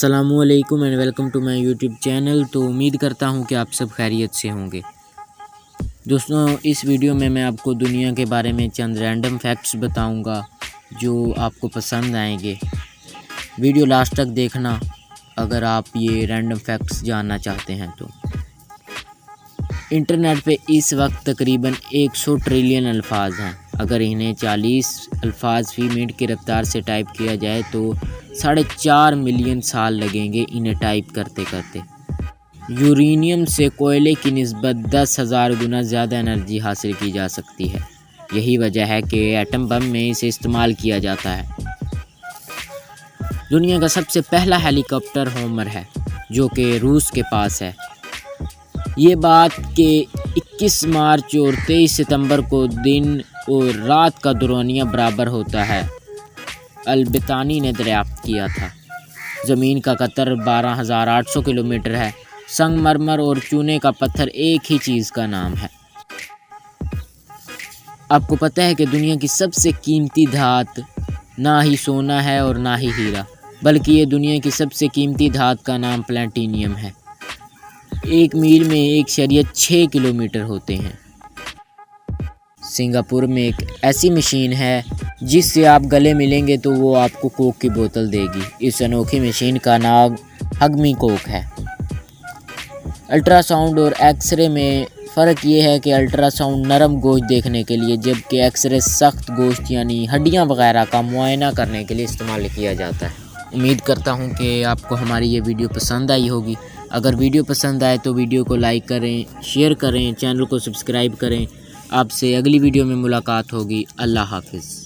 अस्सलामुअलैकुम and welcome to my YouTube channel. तो उम्मीद करता हूँ कि आप सब खैरियत से होंगे। दोस्तों, इस वीडियो में मैं आपको दुनिया के बारे में चंद रैंडम फैक्ट्स बताऊँगा जो आपको पसंद आएंगे। वीडियो लास्ट तक देखना अगर आप ये रैंडम फैक्ट्स जानना चाहते हैं। तो इंटरनेट पे इस वक्त तकरीबन 100 ट्रिलियन अल्फाज हैं। अगर इन्हें 40 अल्फाज फ़ी मिनट की रफ्तार से टाइप किया जाए तो 4.5 मिलियन साल लगेंगे इन्हें टाइप करते करते। यूरेनियम से कोयले की निस्बत 10,000 गुना ज़्यादा एनर्जी हासिल की जा सकती है। यही वजह है कि एटम बम में इसे इस्तेमाल किया जाता है। दुनिया का सबसे पहला हेलीकॉप्टर होमर है जो कि रूस के पास है। ये बात कि 21 मार्च और 23 सितंबर को दिन और रात का दौरानिया बराबर होता है, अल-बितानी ने दरियाफ्त किया था। ज़मीन का कतर 12,800 किलोमीटर है। संगमरमर और चूने का पत्थर एक ही चीज़ का नाम है। आपको पता है कि दुनिया की सबसे कीमती धात ना ही सोना है और ना ही हीरा, बल्कि ये दुनिया की सबसे कीमती धात का नाम प्लैटिनियम है। 1 मील में 1.6 किलोमीटर होते हैं। सिंगापुर में एक ऐसी मशीन है जिससे आप गले मिलेंगे तो वो आपको कोक की बोतल देगी। इस अनोखी मशीन का नाम हगमी कोक है। अल्ट्रासाउंड और एक्सरे में फ़र्क ये है कि अल्ट्रासाउंड नरम गोश्त देखने के लिए, जबकि एक्सरे सख्त गोश्त यानी हड्डियां वगैरह का मुआयना करने के लिए इस्तेमाल किया जाता है। उम्मीद करता हूँ कि आपको हमारी ये वीडियो पसंद आई होगी। अगर वीडियो पसंद आए तो वीडियो को लाइक करें, शेयर करें, चैनल को सब्सक्राइब करें। आपसे अगली वीडियो में मुलाकात होगी। अल्लाह हाफ़िज़।